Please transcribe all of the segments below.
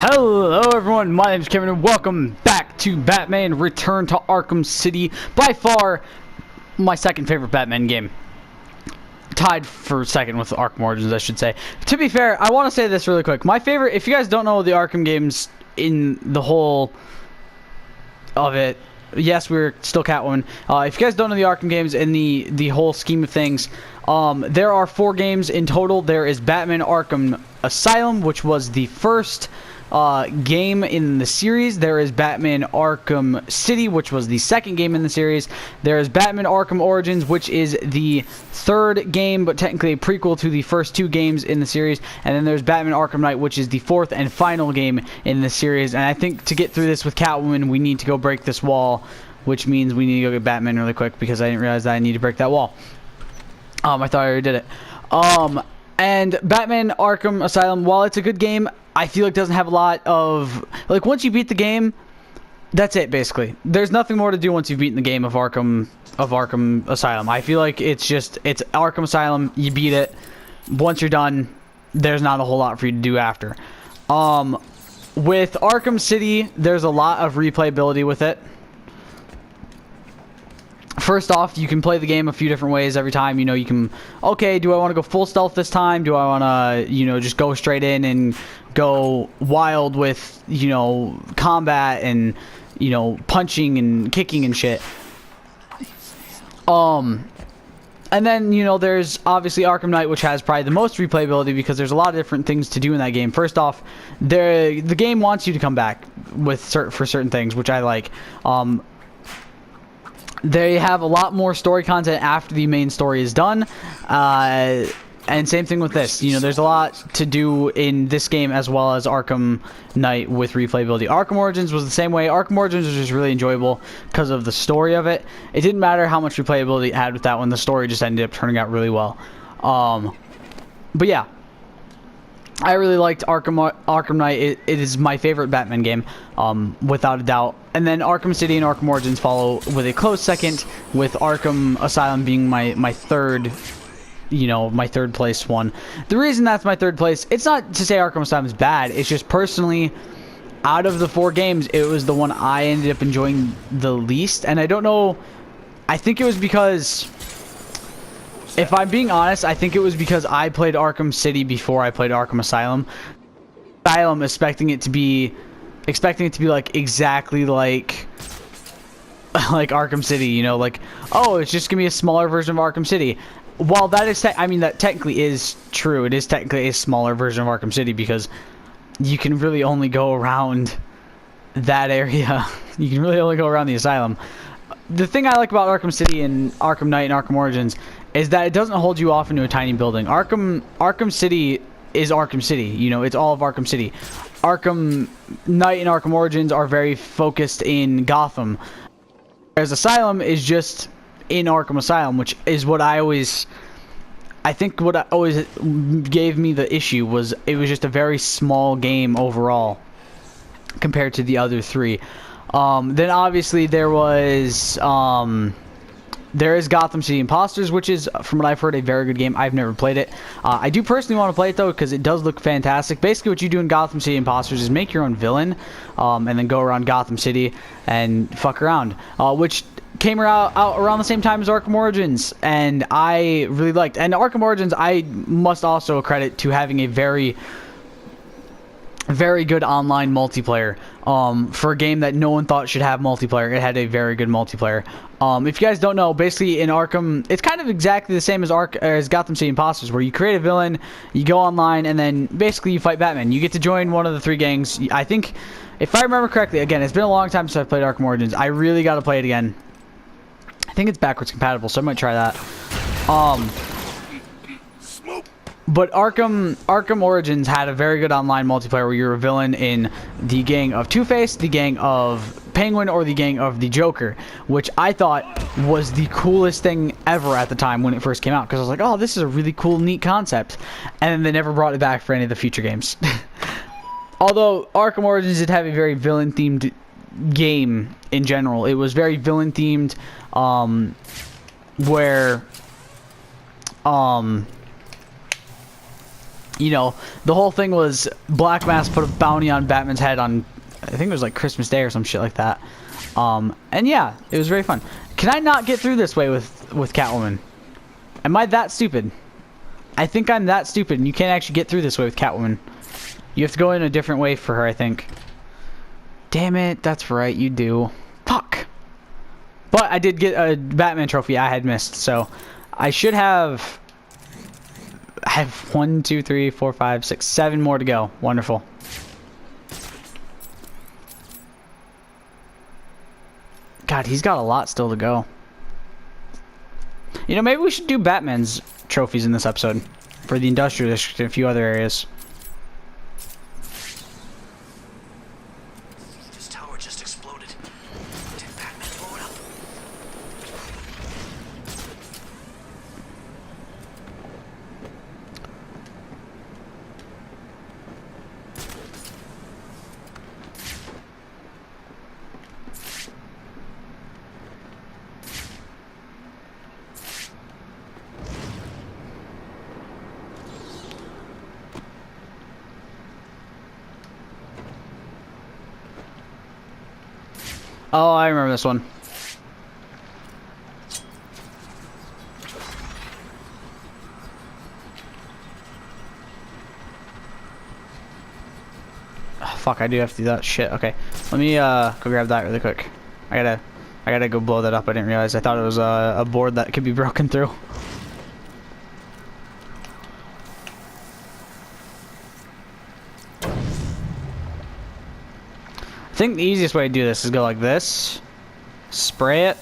Hello everyone, my name is Kevin and welcome back to Batman Return to Arkham City. By far, my second favorite Batman game. Tied for second with Arkham Origins, I should say. To be fair, I want to say this really quick. My favorite, if you guys don't know the Arkham games in the whole of it, yes, we're still Catwoman. If you guys don't know the Arkham games in the whole scheme of things, there are 4 games in total. There is Batman Arkham Asylum, which was the first game in the series. There is Batman Arkham City, which was the second game in the series. There is Batman Arkham Origins, which is the third game, but technically a prequel to the first 2 games in the series. And then there's Batman Arkham Knight, which is the 4th and final game in the series. And I think to get through this with Catwoman, we need to go break this wall, which means we need to go get Batman really quick because I didn't realize that I need to break that wall. I thought I already did it. And Batman Arkham Asylum, while it's a good game, I feel like it doesn't have a lot of... Like, once you beat the game, that's it, basically. There's nothing more to do once you've beaten the game of Arkham Asylum. I feel like it's Arkham Asylum, you beat it. Once you're done, there's not a whole lot for you to do after. With Arkham City, there's a lot of replayability with it. First off, you can play the game a few different ways every time. You know, you can, okay, do I want to go full stealth this time? Do I want to, you know, just go straight in and go wild with, you know, combat and, you know, punching and kicking and shit? And then, you know, there's obviously Arkham Knight, which has probably the most replayability because there's a lot of different things to do in that game. First off, the game wants you to come back with for certain things, which I like. They have a lot more story content after the main story is done, and same thing with this. You know, there's a lot to do in this game as well as Arkham Knight with replayability. Arkham Origins was the same way. Arkham Origins was just really enjoyable because of the story of it. It didn't matter how much replayability it had with that one. The story just ended up turning out really well. But yeah. I really liked Arkham Knight. It is my favorite Batman game, without a doubt. And then Arkham City and Arkham Origins follow with a close second, with Arkham Asylum being my third, you know, my third place one. The reason that's my third place, it's not to say Arkham Asylum is bad. It's just personally, out of the 4 games, it was the one I ended up enjoying the least. And I don't know, I think it was because... If I'm being honest, I think it was because I played Arkham City before I played Arkham Asylum. Expecting it to be like exactly like Arkham City, you know, like, oh, it's just gonna be a smaller version of Arkham City. While that is, I mean, that technically is true. It is technically a smaller version of Arkham City because you can really only go around that area. You can really only go around the asylum. The thing I like about Arkham City and Arkham Knight and Arkham Origins is that it doesn't hold you off into a tiny building. Arkham City is Arkham City. You know, it's all of Arkham City. Arkham Knight and Arkham Origins are very focused in Gotham. Whereas Asylum is just in Arkham Asylum, which is what I think what always gave me the issue was it was just a very small game overall compared to the other 3. Then obviously there is Gotham City Imposters, which is, from what I've heard, a very good game. I've never played it. I do personally want to play it, though, because it does look fantastic. Basically, what you do in Gotham City Imposters is make your own villain, and then go around Gotham City and fuck around, which came out around the same time as Arkham Origins, and I really liked. And Arkham Origins, I must also credit to having a very good online multiplayer. For a game that no one thought should have multiplayer, it had a very good multiplayer. If you guys don't know, basically in Arkham, it's kind of exactly the same as Gotham City Imposters, where you create a villain, you go online, and then basically you fight Batman. You get to join one of the 3 gangs. I think, if I remember correctly, again, it's been a long time since I've played Arkham Origins. I really got to play it again. I think it's backwards compatible, so I might try that. But Arkham Origins had a very good online multiplayer where you're a villain in the gang of Two-Face, the gang of Penguin, or the gang of the Joker, which I thought was the coolest thing ever at the time when it first came out, because I was like, oh, this is a really cool, neat concept. And then they never brought it back for any of the future games. Although Arkham Origins did have a very villain-themed game in general. It was very villain-themed, where You know, the whole thing was Black Mask put a bounty on Batman's head on, I think it was like Christmas Day or some shit like that. And yeah, it was very fun. Can I not get through this way with Catwoman? Am I that stupid? I think I'm that stupid, and you can't actually get through this way with Catwoman. You have to go in a different way for her, I think. Damn it, that's right, you do. Fuck. But I did get a Batman trophy I had missed, so I should have... I have 1, 2, 3, 4, 5, 6, 7 more to go. Wonderful. God, he's got a lot still to go. You know, maybe we should do Batman's trophies in this episode for the Industrial District and a few other areas. This tower just exploded. Did Batman blow it up? Oh, I remember this one. Oh, fuck, I do have to do that shit. Okay, let me go grab that really quick. I gotta go blow that up. I didn't realize. I thought it was a board that could be broken through. I think the easiest way to do this is go like this, spray it,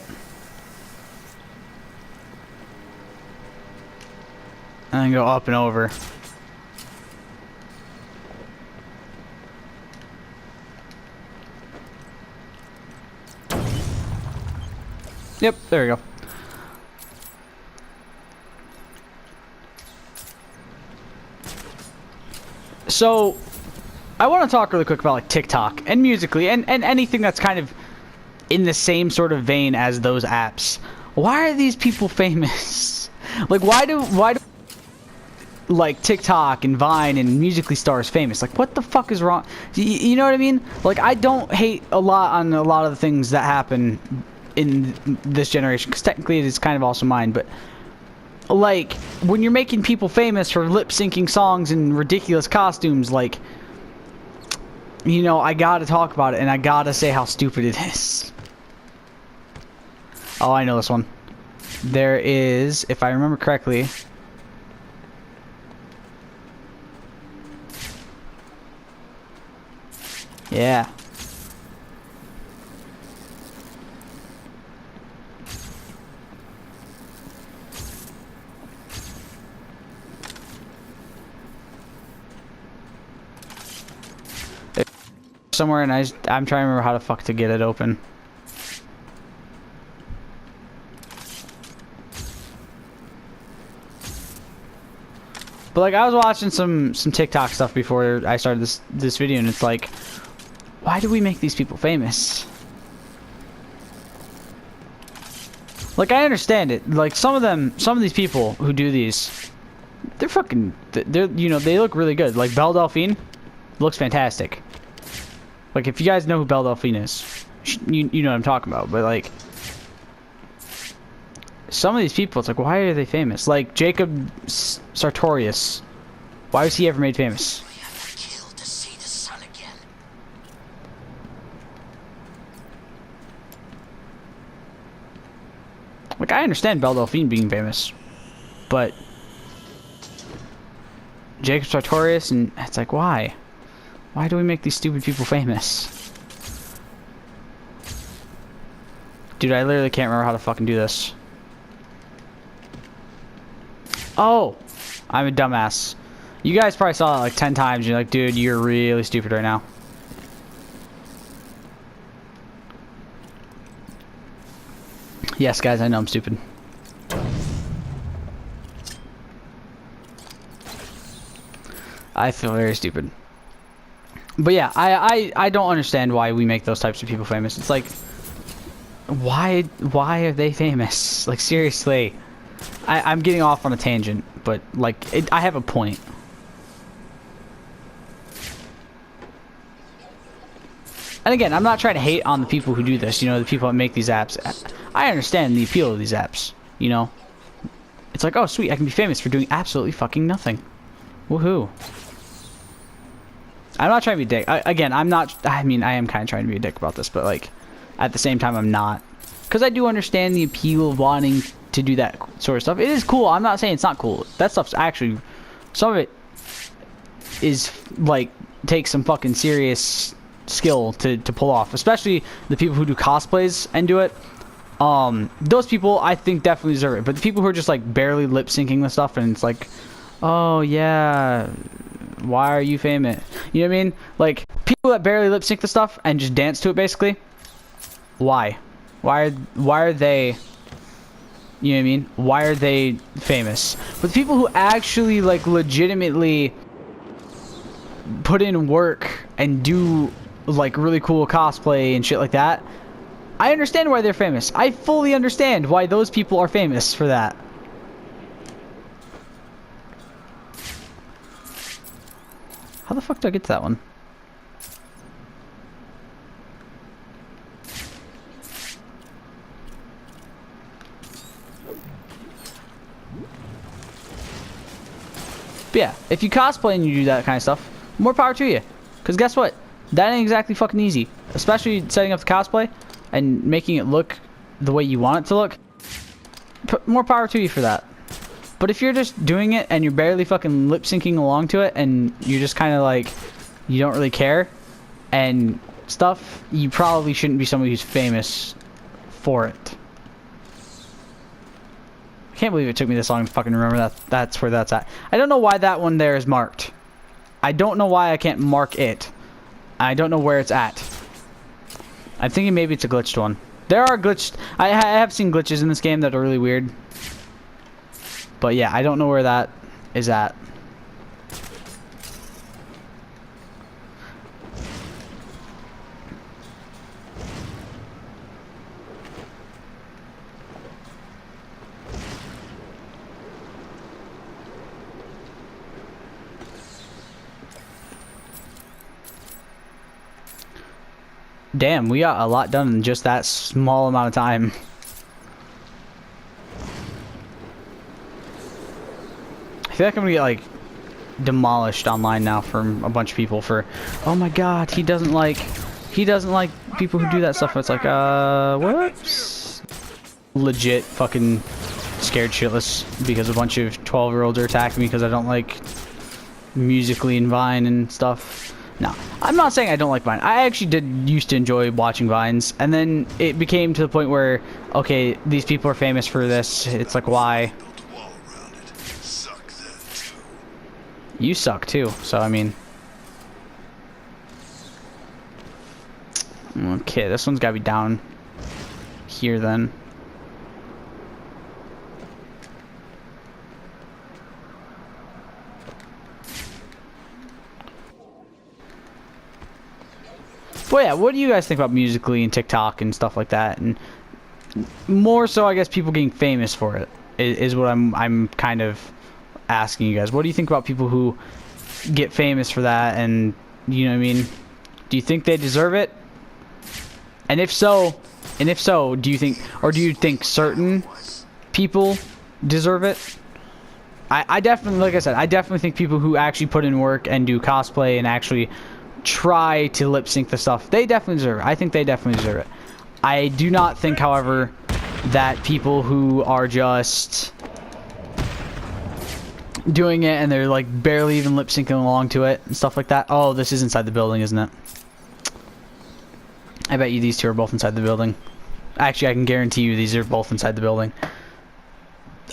and then go up and over. Yep, there we go. So I want to talk really quick about like TikTok and Musically and anything that's kind of in the same sort of vein as those apps. Why are these people famous? Like why do like TikTok and Vine and Musically stars famous? Like what the fuck is wrong? You know what I mean? Like I don't hate a lot on a lot of the things that happen in this generation because technically it is kind of also mine, but like when you're making people famous for lip syncing songs and ridiculous costumes, like, you know, I gotta talk about it and I gotta say how stupid it is. Oh, I know this one. There is, if I remember correctly, yeah. Somewhere, and I'm trying to remember how the fuck to get it open. But like I was watching some TikTok stuff before I started this video, and it's like, why do we make these people famous? Like I understand it. Like some of these people who do these, they're you know, they look really good. Like Belle Delphine looks fantastic. Like, if you guys know who Belle Delphine is, you know what I'm talking about. But, like, some of these people, it's like, why are they famous? Like, Jacob Sartorius. Why was he ever made famous? We have to kill to see the sun again. Like, I understand Belle Delphine being famous. But Jacob Sartorius, and it's like, why? Why do we make these stupid people famous? Dude, I literally can't remember how to fucking do this. Oh! I'm a dumbass. You guys probably saw it like 10 times. And you're like, dude, you're really stupid right now. Yes, guys, I know I'm stupid. I feel very stupid. But yeah, I don't understand why we make those types of people famous. It's like, why are they famous? Like seriously, I'm getting off on a tangent, but like I have a point. And again, I'm not trying to hate on the people who do this, you know, the people that make these apps. I understand the appeal of these apps, you know. It's like, oh, sweet, I can be famous for doing absolutely fucking nothing. Woohoo. I'm not trying to be a dick. Again, I'm not, I mean, I am kind of trying to be a dick about this, but, like, at the same time, I'm not. Because I do understand the appeal of wanting to do that sort of stuff. It is cool. I'm not saying it's not cool. That stuff's actually, some of it is, like, takes some fucking serious skill to pull off, especially the people who do cosplays and do it. Those people I think definitely deserve it, but the people who are just like barely lip syncing the stuff and it's like, oh yeah, why are you famous, you know what I mean? Like people that barely lip sync the stuff and just dance to it basically, why are they, you know what I mean, why are they famous? But the people who actually like legitimately put in work and do like really cool cosplay and shit like that, I understand why they're famous. I fully understand why those people are famous for that. How the fuck do I get to that one? But yeah, if you cosplay and you do that kind of stuff, more power to you. Because guess what? That ain't exactly fucking easy. Especially setting up the cosplay and making it look the way you want it to look. More power to you for that. But if you're just doing it and you're barely fucking lip syncing along to it and you're just kind of like, you don't really care and stuff, you probably shouldn't be somebody who's famous for it. I can't believe it took me this long to fucking remember that that's where that's at. I don't know why that one there is marked. I don't know why I can't mark it. I don't know where it's at. I'm thinking maybe it's a glitched one. There are glitched... I have seen glitches in this game that are really weird. But yeah, I don't know where that is at. Damn, we got a lot done in just that small amount of time. I feel like I'm gonna get like demolished online now from a bunch of people for, oh my god, he doesn't like people who do that stuff. It's like, whoops. Legit fucking scared shitless because a bunch of 12-year-olds are attacking me because I don't like Musically and Vine and stuff. No, I'm not saying I don't like Vine. I actually did used to enjoy watching Vines, and then it became to the point where, okay, these people are famous for this. It's like, why? You suck too, so I mean. Okay, this one's gotta be down here then. Well, yeah, what do you guys think about Musically and TikTok and stuff like that? And more so, I guess, people getting famous for it is what I'm kind of asking you guys. What do you think about people who get famous for that? And you know what I mean? Do you think they deserve it? And if so, do you think certain people deserve it? I definitely, like I said, I definitely think people who actually put in work and do cosplay and actually try to lip sync the stuff, they definitely deserve it. I think they definitely deserve it. I do not think, however, that people who are just doing it and they're like barely even lip syncing along to it and stuff like that. Oh, this is inside the building, isn't it? I bet you these two are both inside the building. Actually, I can guarantee you these are both inside the building.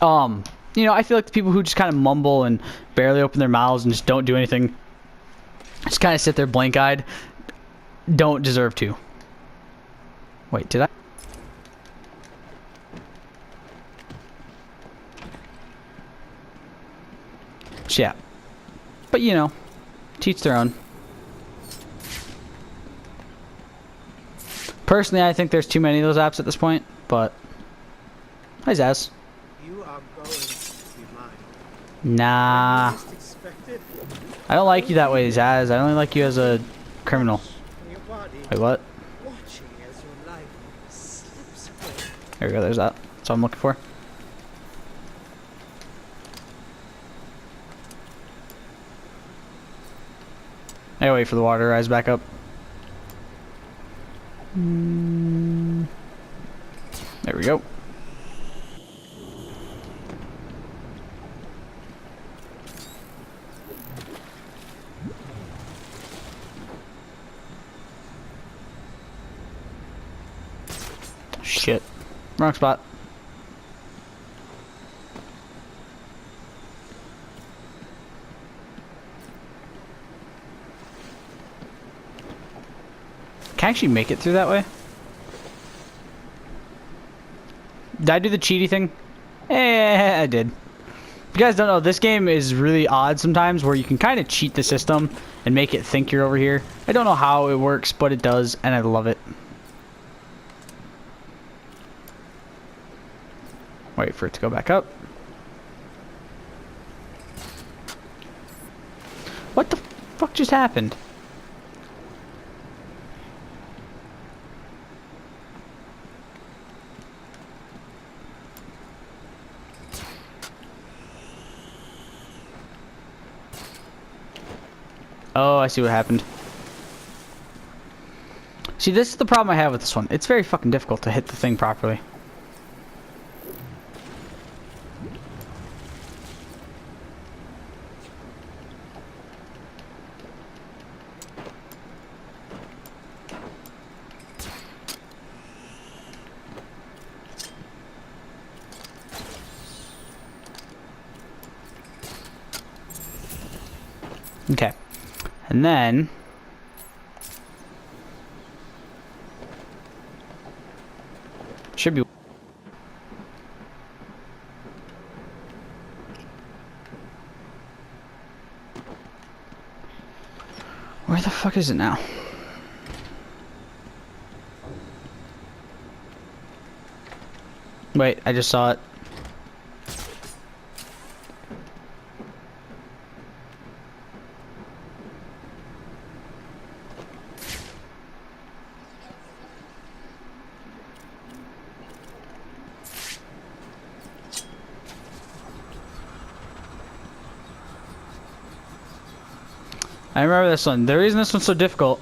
You know, I feel like the people who just kind of mumble and barely open their mouths and just don't do anything, just kind of sit there blank-eyed, don't deserve to. Wait, did I? Yeah. But, you know, teach their own. Personally, I think there's too many of those apps at this point, but... Hi, Zaz. You are going to be mine. Nah. Least expected. I don't like you that way, Zaz. I only like you as a criminal. Can you body, Wait, what? watching as your life slips away. There we go, there's that. That's what I'm looking for. I gotta wait for the water to rise back up. There we go. Shit. Wrong spot. Can I actually make it through that way? Did I do the cheaty thing? I did. If you guys don't know, this game is really odd sometimes where you can kind of cheat the system and make it think you're over here. I don't know how it works, but it does, and I love it. Wait for it to go back up. What the fuck just happened? Oh, I see what happened. See, this is the problem I have with this one. It's very fucking difficult to hit the thing properly. Okay. And then should be where the fuck is it now? Wait, I just saw it. I remember this one. The reason this one's so difficult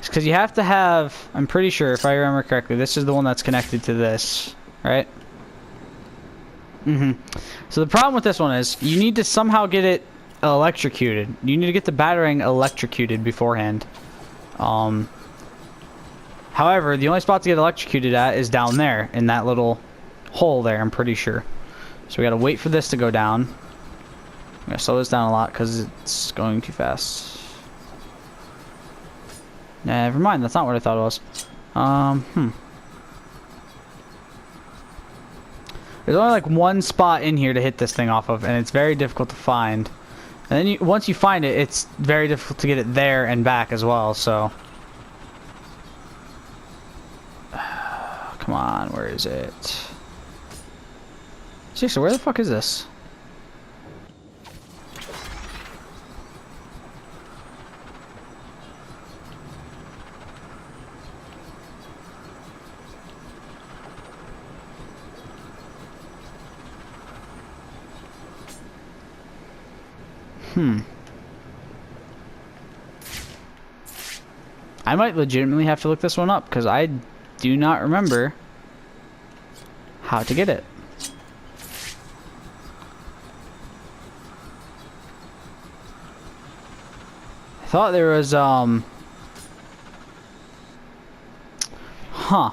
is because you have to have, I'm pretty sure, if I remember correctly, this is the one that's connected to this, right? So the problem with this one is you need to somehow get it electrocuted. You need to get the batarang electrocuted beforehand. However, the only spot to get electrocuted at is down there in that little hole there, I'm pretty sure. So we gotta wait for this to go down. I'm gonna slow this down a lot because it's going too fast. Never mind, that's not what I thought it was. There's only like one spot in here to hit this thing off of, and it's very difficult to find. And then once you find it, it's very difficult to get it there and back as well, so. Come on, where is it? Seriously, where the fuck is this? I might legitimately have to look this one up because I do not remember how to get it. I thought there was huh.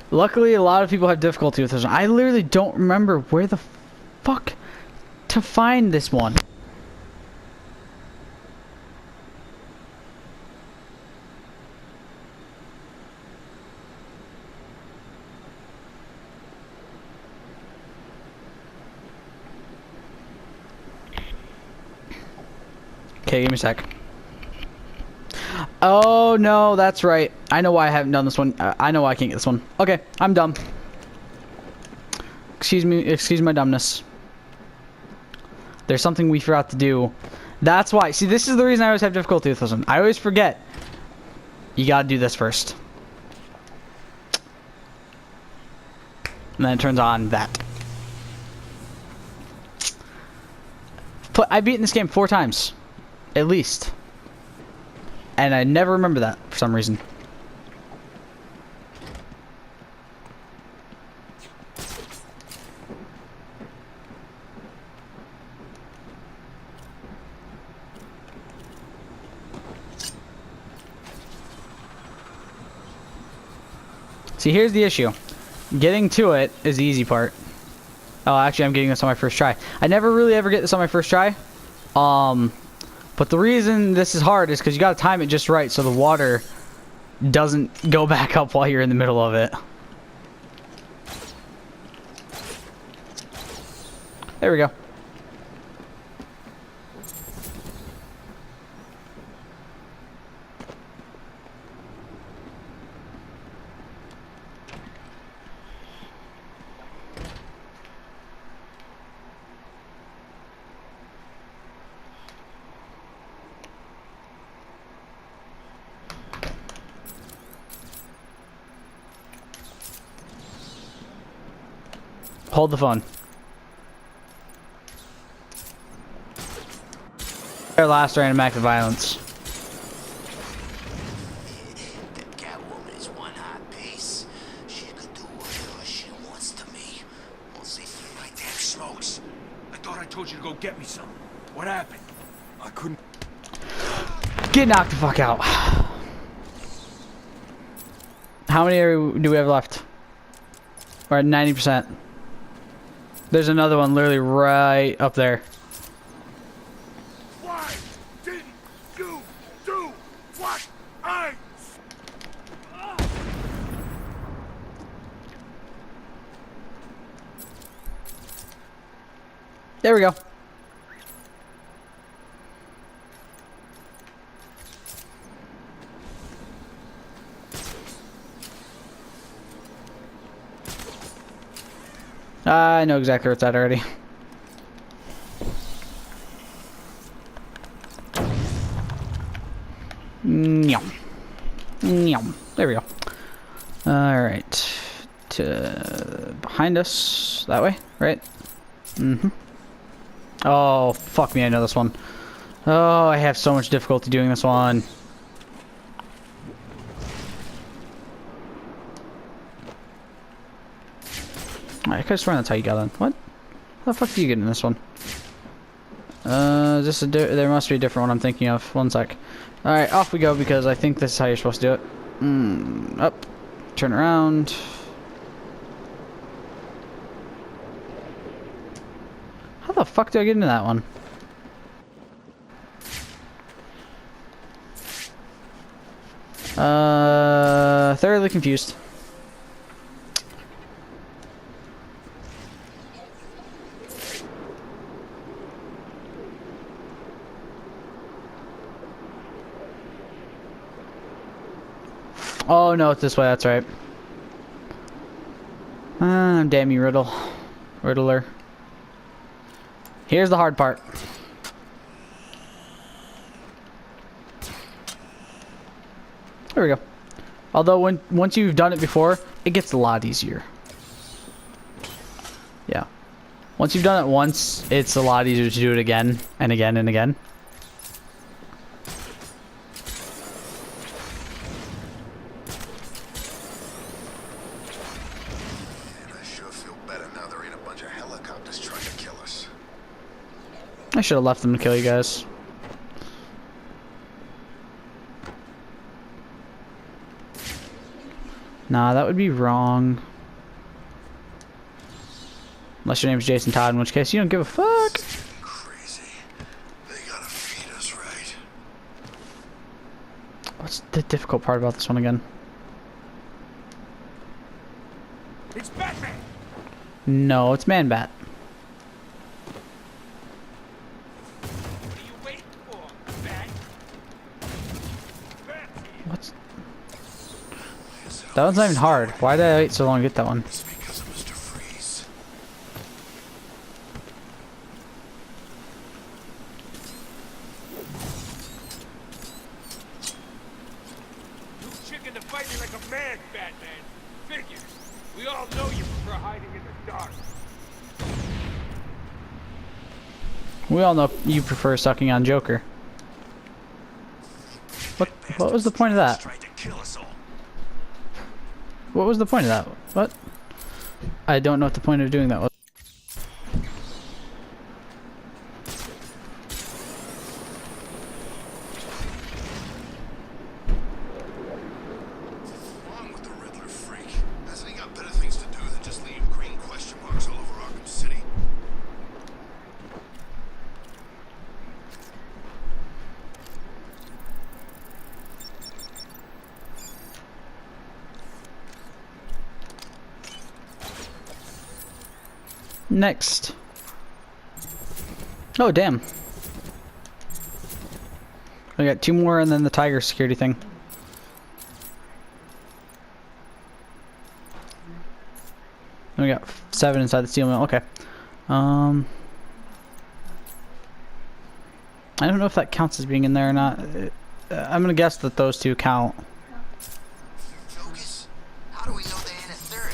Luckily, a lot of people have difficulty with this one. I literally don't remember where the fuck to find this one. Okay, give me a sec. Oh, no, that's right. I know why I haven't done this one. I know why I can't get this one. Okay, I'm dumb. Excuse me, excuse my dumbness. There's something we forgot to do. That's why. See, this is the reason I always have difficulty with this one. I always forget. You gotta do this first. And then it turns on that. I've beaten this game 4 times. At least. And I never remember that for some reason. See, here's the issue. Getting to it is the easy part. Oh, actually, I'm getting this on my first try. I never really ever get this on my first try. But the reason this is hard is because you got to time it just right so the water doesn't go back up while you're in the middle of it. There we go. Hold the phone. Our last random act of violence. That Catwoman is one hot piece. She could do whatever she wants to me. We'll see. My damn smokes. I thought I told you to go get me some. What happened? I couldn't. Get knocked the fuck out. How many do we have left? We're at 90%. There's another one literally right up there. Why didn't you do what I... There we go. I know exactly where it's at already. Nyum. Nyum. There we go. Alright. To behind us. That way, right? Mm-hmm. Oh, fuck me, I know this one. Oh, I have so much difficulty doing this one. I could have sworn that's how you got in. What? How the fuck do you get in this one? Is this there must be a different one I'm thinking of. One sec. Alright, off we go because I think this is how you're supposed to do it. Up. Turn around. How the fuck do I get into that one? Thoroughly confused. Oh no, it's this way, that's right. Damn you, Riddler. Here's the hard part. There we go. Although once you've done it before, it gets a lot easier. Yeah. Once you've done it once, it's a lot easier to do it again and again and again. I should have left them to kill you guys. Nah, that would be wrong. Unless your name's Jason Todd, in which case you don't give a fuck. Crazy. They gotta feed us right. What's the difficult part about this one again? It's Batman! No, it's Man-Bat. What are you waiting for, Bat? Bat! That one's not even hard. Why did I wait so long to get that one? It's because of Mr. Freeze. Too chicken to fight me like a man, Batman. Figures. We all know you prefer hiding in the dark. We all know you prefer sucking on Joker. What was the point of that? Tried to kill us all. What was the point of that? What? I don't know what the point of doing that was. What's wrong with the Riddler freak? Hasn't he got better things to do than just leave green question marks all over Arkham City? Next. Oh, damn. We got 2 more and then the tiger security thing. And we got 7 inside the steel mill. Okay. I don't know if that counts as being in there or not. I'm gonna guess that those 2 count. Focus? How do we know they ain't a third?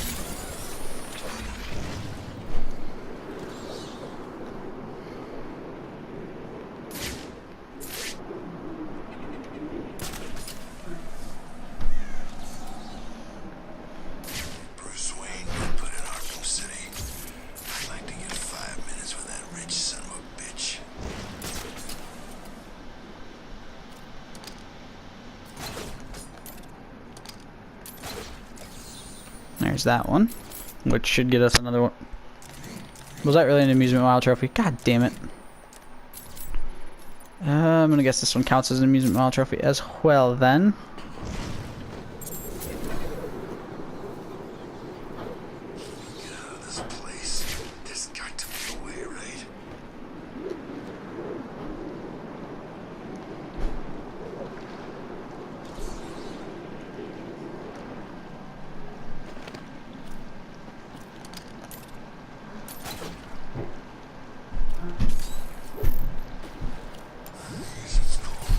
Bruce Wayne got put in Arkham City. I'd like to get 5 minutes with that rich son of a bitch. There's that one, which should get us another one. Was that really an amusement mile trophy? God damn it. I'm gonna guess this one counts as an amusement mile trophy as well then. Get out of this place. There's got to be a way, right? It's cold.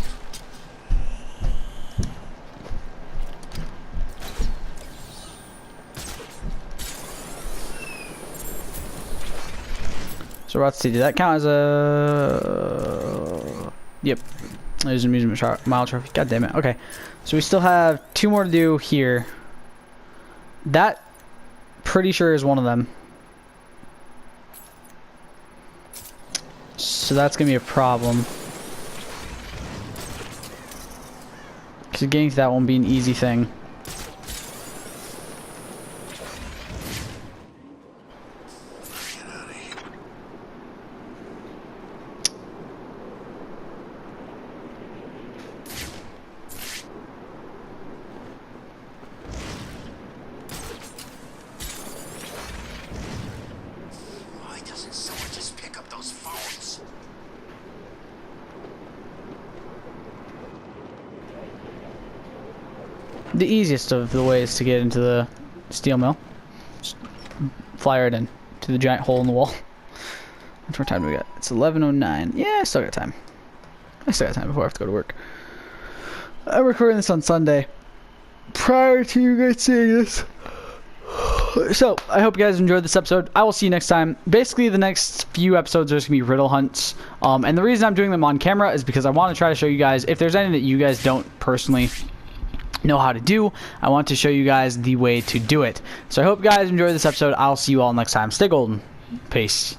So we're about to see, did that count as a... Yep. There's an amusement mile trophy. God damn it. Okay. So we still have 2 more to do here. That, pretty sure, is one of them. So that's going to be a problem. Because getting to that won't be an easy thing. Get out of here. Why doesn't someone just pick up those phones? The easiest of the ways to get into the steel mill. Just fly right in to the giant hole in the wall. How much more time do we got? It's 11:09. Yeah, I still got time. I still got time before I have to go to work. I'm recording this on Sunday, prior to you guys seeing this. So, I hope you guys enjoyed this episode. I will see you next time. Basically, the next few episodes are just going to be riddle hunts. And the reason I'm doing them on camera is because I want to try to show you guys, if there's any that you guys don't personally know how to do, I want to show you guys the way to do it. So I hope you guys enjoyed this episode. I'll see you all next time. Stay golden. Peace.